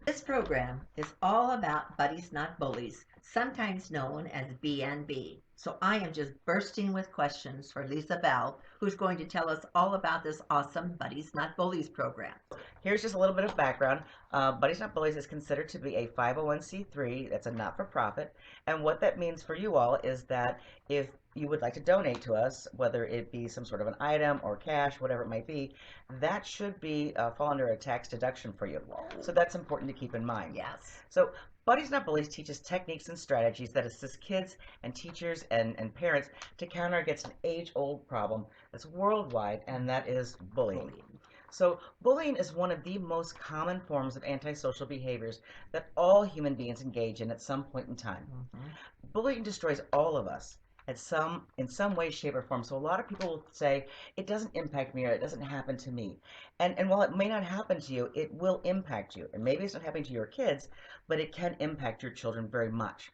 This program is all about Buddies Not Bullies, sometimes known as BNB. So I am just bursting with questions for Lisa Bell, who's going to tell us all about this awesome Buddies Not Bullies program. Here's just a little bit of background. Buddies Not Bullies is considered to be a 501c3. That's a not-for-profit. And what that means for you all is that if you would like to donate to us, whether it be some sort of an item or cash, whatever it might be, that should be fall under a tax deduction for you. So that's important to keep in mind. Yes. So Buddies Not Bullies teaches techniques and strategies that assist kids and teachers and parents to counter against an age-old problem that's worldwide, and that is bullying. So, bullying is one of the most common forms of antisocial behaviors that all human beings engage in at some point in time. Mm-hmm. Bullying destroys all of us in some way, shape, or form. So a lot of people will say it doesn't impact me or it doesn't happen to me. And while it may not happen to you, it will impact you. And maybe it's not happening to your kids, but it can impact your children very much.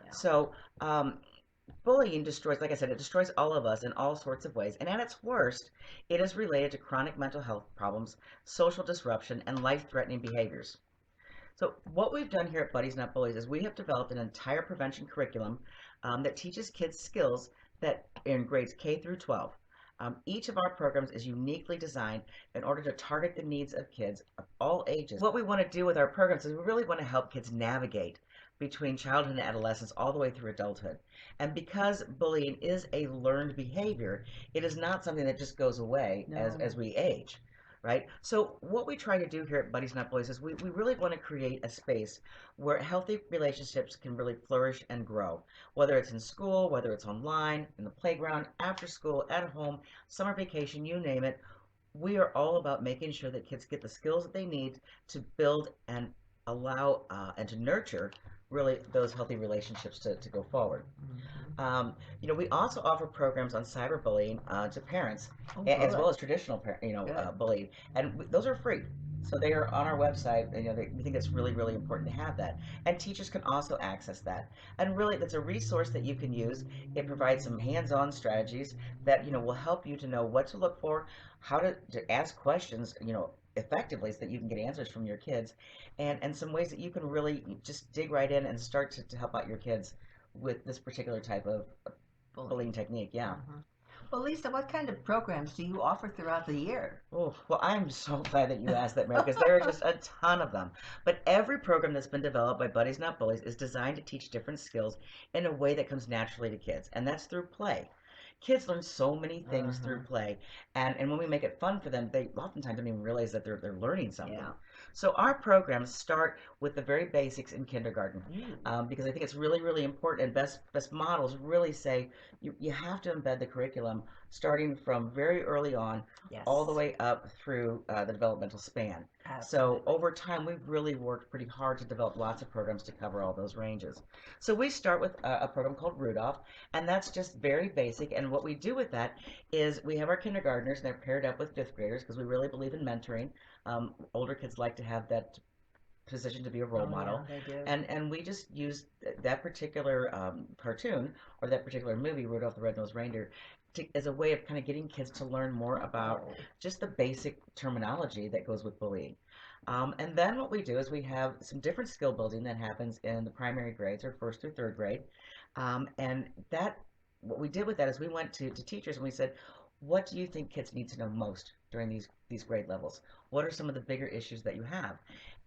Yeah. So bullying destroys, like I said, it destroys all of us in all sorts of ways. And at its worst, it is related to chronic mental health problems, social disruption, and life-threatening behaviors. So what we've done here at Buddies Not Bullies is we have developed an entire prevention curriculum that teaches kids skills that in grades K through 12. Each of our programs is uniquely designed in order to target the needs of kids of all ages. What we want to do with our programs is we really want to help kids navigate between childhood and adolescence all the way through adulthood. And because bullying is a learned behavior, it is not something that just goes away as we age. Right? So what we try to do here at Buddies Not Bullies is we really want to create a space where healthy relationships can really flourish and grow. Whether it's in school, whether it's online, in the playground, after school, at home, summer vacation, you name it, we are all about making sure that kids get the skills that they need to build and allow and to nurture really those healthy relationships to go forward. Mm-hmm. We also offer programs on cyberbullying to parents, as well as traditional, bullying, and those are free. So they are on our website. And, we think it's really, really important to have that. And teachers can also access that. And really, that's a resource that you can use. It provides some hands-on strategies that will help you to know what to look for, how to ask questions, effectively so that you can get answers from your kids, and some ways that you can really just dig right in and start to help out your kids with this particular type of bullying technique. Yeah. Mm-hmm. Well, Lisa, what kind of programs do you offer throughout the year? Oh, well, I'm so glad that you asked that, Mary, because there are just a ton of them. But every program that's been developed by Buddies Not Bullies is designed to teach different skills in a way that comes naturally to kids, and that's through play. Kids learn so many things through play, and when we make it fun for them, they oftentimes don't even realize that they're learning something. Yeah. So our programs start with the very basics in kindergarten, because I think it's really, really important, and best models really say you have to embed the curriculum starting from very early on, Yes. all the way up through the developmental span. Absolutely. So over time, we've really worked pretty hard to develop lots of programs to cover all those ranges. So we start with a program called Rudolph, and that's just very basic. And what we do with that is we have our kindergartners, and they're paired up with fifth graders because we really believe in mentoring. Older kids like to have that position to be a role model. Yeah, they do. And we just use that particular cartoon or that particular movie, Rudolph the Red-Nosed Reindeer, as a way of kind of getting kids to learn more about just the basic terminology that goes with bullying. And then what we do is we have some different skill building that happens in the primary grades, or first through third grade. And what we did with that is we went to teachers and we said, what do you think kids need to know most during these grade levels? What are some of the bigger issues that you have?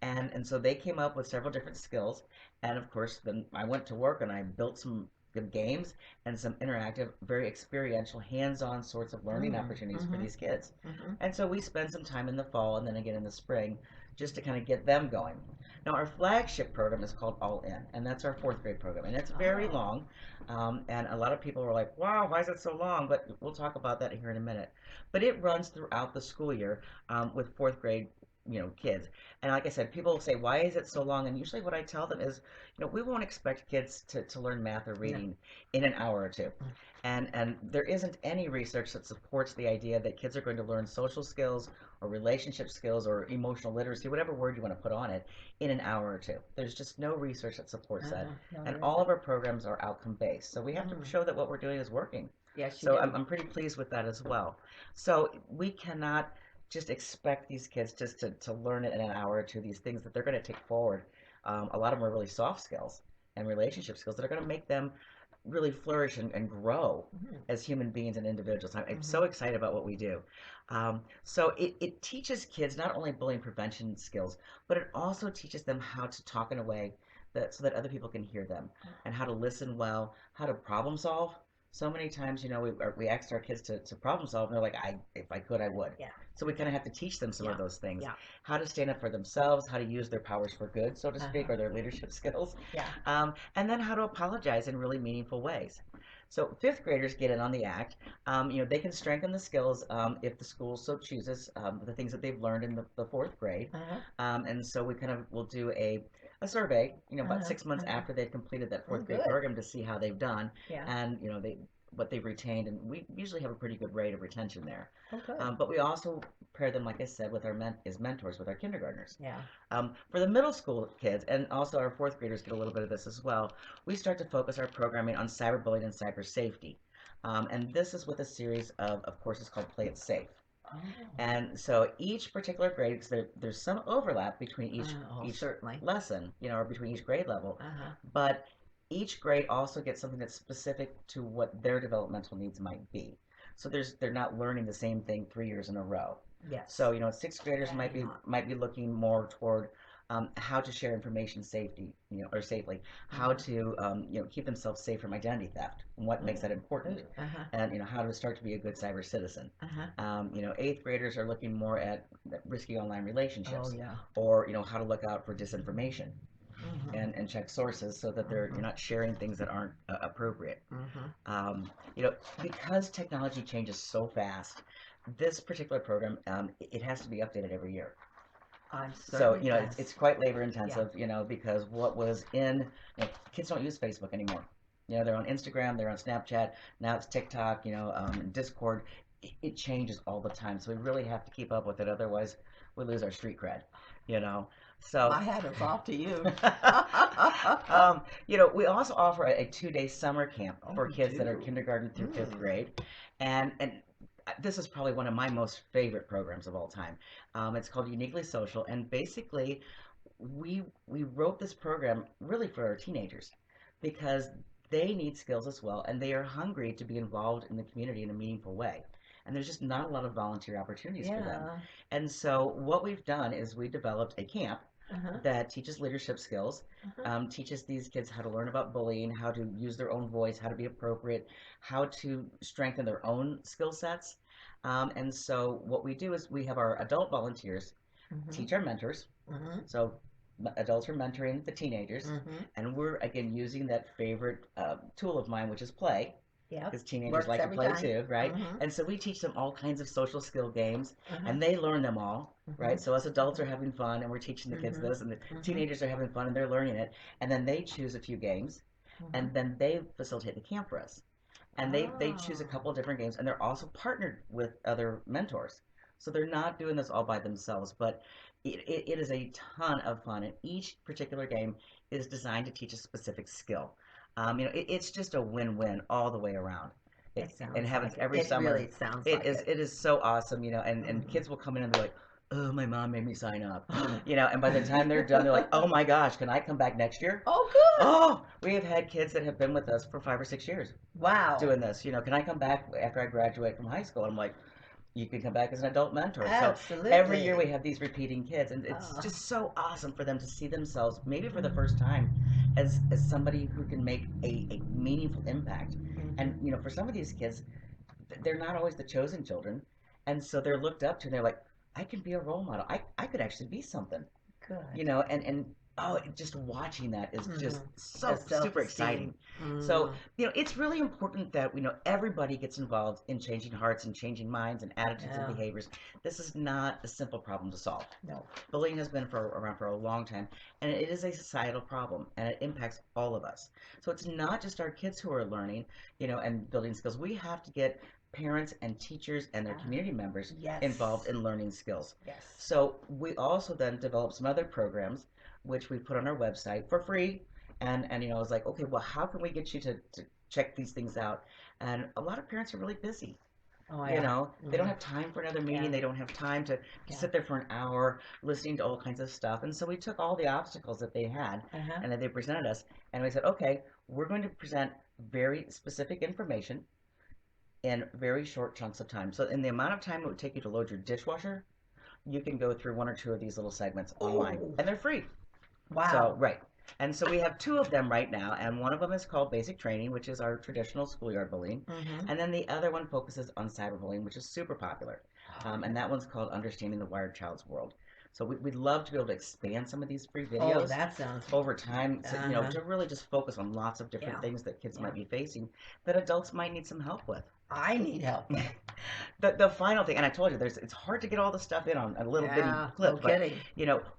And so they came up with several different skills. And of course, then I went to work and I built some good games and some interactive, very experiential, hands-on sorts of learning opportunities for these kids. And so we spend some time in the fall and then again in the spring just to kind of get them going. Now, our flagship program is called All In, and that's our fourth grade program, and it's very long. And a lot of people were like, wow, why is it so long? But we'll talk about that here in a minute. But it runs throughout the school year with fourth grade kids. And like I said, people will say, why is it so long? And usually what I tell them is, we won't expect kids to learn math or reading in an hour or two. And there isn't any research that supports the idea that kids are going to learn social skills or relationship skills or emotional literacy, whatever word you want to put on it, in an hour or two. There's just no research that supports that. And all of our programs are outcome based. So we have to show that what we're doing is working. Yes, so I'm pretty pleased with that as well. So we cannot just expect these kids just to learn it in an hour or two, these things that they're going to take forward. A lot of them are really soft skills and relationship skills that are going to make them really flourish and grow Mhm. as human beings and individuals. I'm so Mhm. excited about what we do. So it teaches kids not only bullying prevention skills, but it also teaches them how to talk in a way that so that other people can hear them, and how to listen well, how to problem solve. So many times, we ask our kids to problem solve, and they're like, if I could, I would. Yeah. So we kind of have to teach them some of Yeah. those things, Yeah. how to stand up for themselves, how to use their powers for good, so to speak, Uh-huh. or their leadership skills, Yeah. and then how to apologize in really meaningful ways. So fifth graders get in on the act. They can strengthen the skills if the school so chooses, the things that they've learned in the fourth grade. Uh-huh. And so we kind of will do a survey, about Uh-huh. 6 months Uh-huh. after they've completed that Oh, fourth grade good. program to see how they've done, Yeah. and what they've retained, and we usually have a pretty good rate of retention there. Oh, good. But we also pair them, like I said, with as mentors with our kindergartners. Yeah. For the middle school kids, and also our fourth graders get a little bit of this as well, we start to focus our programming on cyberbullying and cyber safety. And this is with a series of courses called Play It Safe. Oh. And so each particular grade, because there's some overlap between Oh, each certainly. lesson, or between each grade level, Uh-huh. but each grade also gets something that's specific to what their developmental needs might be. So they're not learning the same thing 3 years in a row. Yes. So sixth graders might Definitely be not. might be looking more toward how to share information safety, or safely, how Uh-huh. to keep themselves safe from identity theft, and what makes Oh. that important, Ooh. Uh-huh. and how to start to be a good cyber citizen. Uh-huh. Eighth graders are looking more at risky online Oh, relationships, yeah. or how to look out for disinformation Mm-hmm. and check sources so that you're Mm-hmm. not sharing things that aren't appropriate. Mm-hmm. Um, because technology changes so fast, this particular program, it has to be updated every year. I'm So, certain it it's does. quite labor Yeah. intensive, because what was kids don't use Facebook anymore. They're on Instagram, they're on Snapchat, now it's TikTok, Discord. It changes all the time. So we really have to keep up with it. Otherwise, we lose our street cred, you know. So, My hat is off to you. we also offer a 2-day summer camp Oh, for you kids that are do? kindergarten through fifth Mm. grade, and this is probably one of my most favorite programs of all time. It's called Uniquely Social, and basically, we wrote this program really for our teenagers because they need skills as well, and they are hungry to be involved in the community in a meaningful way. And there's just not a lot of volunteer opportunities for them. Yeah. And so what we've done is we developed a camp Uh-huh. that teaches leadership skills, Uh-huh. teaches these kids how to learn about bullying, how to use their own voice, how to be appropriate, how to strengthen their own skill sets. And so what we do is we have our adult volunteers Mm-hmm. teach our mentors. Mm-hmm. So adults are mentoring the teenagers, Mm-hmm. and we're again using that favorite tool of mine, which is play, Yep. because teenagers Works like to every play time. too, right? Mm-hmm. And so we teach them all kinds of social skill games, Uh-huh. and they learn them all, Mm-hmm. right? So us adults are having fun, and we're teaching the kids Mm-hmm. this, and the Mm-hmm. teenagers are having fun, and they're learning it. And then they choose a few games, Mm-hmm. and then they facilitate the camp for us. And they choose a Oh. couple of different games, and they're also partnered with other mentors. So they're not doing this all by themselves, but it is a ton of fun, and each particular game is designed to teach a specific skill. It's just a win-win all the way around. It And sounds happens like it. every It summer. really sounds It like is it. it is so awesome, and Mm-hmm. kids will come in and be like, "Oh, my mom made me sign up," and by the time they're done, they're like, "Oh my gosh, can I come back next year?" Oh, good. Oh, we have had kids that have been with us for 5 or 6 years Wow. doing this. Can I come back after I graduate from high school? I'm like, you can come back as an adult mentor. So every year we Absolutely. have these repeating kids, and it's Oh. just so awesome for them to see themselves, maybe for the first time, as somebody who can make a meaningful impact. Mm-hmm. And for some of these kids, they're not always the chosen children, and so they're looked up to, and they're like, I can be a role model. I could actually be something. Good. And oh, just watching that is Mm-hmm. just The so super self-esteem. exciting. So, Mm-hmm. it's really important that everybody gets involved in changing hearts and changing minds and attitudes and Yeah. behaviors. This is not a simple problem to solve. No. Bullying has been around for a long time, and it is a societal problem, and it impacts all of us. So it's not just our kids who are learning, and building skills. We have to get parents and teachers and their Ah, community members involved yes. in learning skills. Yes. So we also then developed some other programs, which we put on our website for free. And I was like, okay, well, how can we get you to check these things out? And a lot of parents are really busy. Oh You yeah. know, they don't Hmm. have time for another meeting. Yeah. They don't have time to Yeah. sit there for an hour listening to all kinds of stuff. And so we took all the obstacles that they had Uh-huh. and that they presented us, and we said, okay, we're going to present very specific information in very short chunks of time. So in the amount of time it would take you to load your dishwasher, you can go through one or two of these little segments online, Oh, and they're free. So, wow. right. And so we have two of them right now, and one of them is called Basic Training, which is our traditional schoolyard bullying. Mm-hmm. And then the other one focuses on cyberbullying, which is super popular. And that one's called Understanding the Wired Child's World. So we'd love to be able to expand some of these free Oh, videos that sounds. over time, so, Uh-huh. to really just focus on lots of different Yeah. things that kids Yeah. might be facing that adults might need some help with. I need help. The final thing, and I told you, it's hard to get all the stuff in on a little bitty Yeah. No clip, but kidding.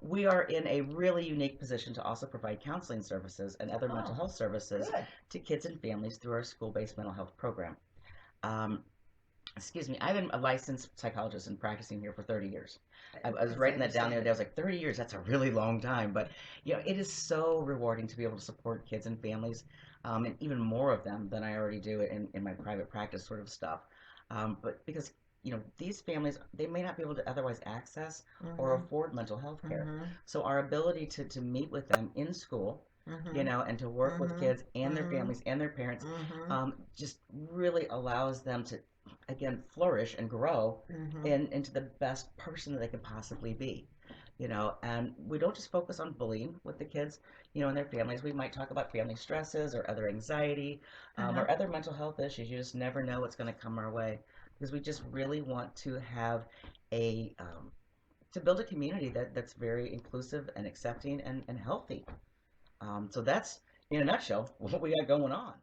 we are in a really unique position to also provide counseling services and other mental Oh, health services good. to kids and families through our school-based mental health program. Um, excuse me, I've been a licensed psychologist and practicing here for 30 years. I was That's an writing that down the other day. I understatement. was like, 30 years, that's a really long time. But, it is so rewarding to be able to support kids and families, and even more of them than I already do in my private practice sort of stuff. But because, these families, they may not be able to otherwise access or Mm-hmm. afford mental health care. Mm-hmm. So our ability to meet with them in school, Mm-hmm. and to work with Mm-hmm. kids and their Mm-hmm. families and their parents, Mm-hmm. just really allows them to, again, flourish and grow Mm-hmm. into the best person that they can possibly be. And we don't just focus on bullying with the kids, and their families. We might talk about family stresses or other anxiety, Uh-huh. or other mental health issues. You just never know what's going to come our way, because we just really want to have to build a community that's very inclusive and accepting and healthy. So that's, in a nutshell, what we got going on.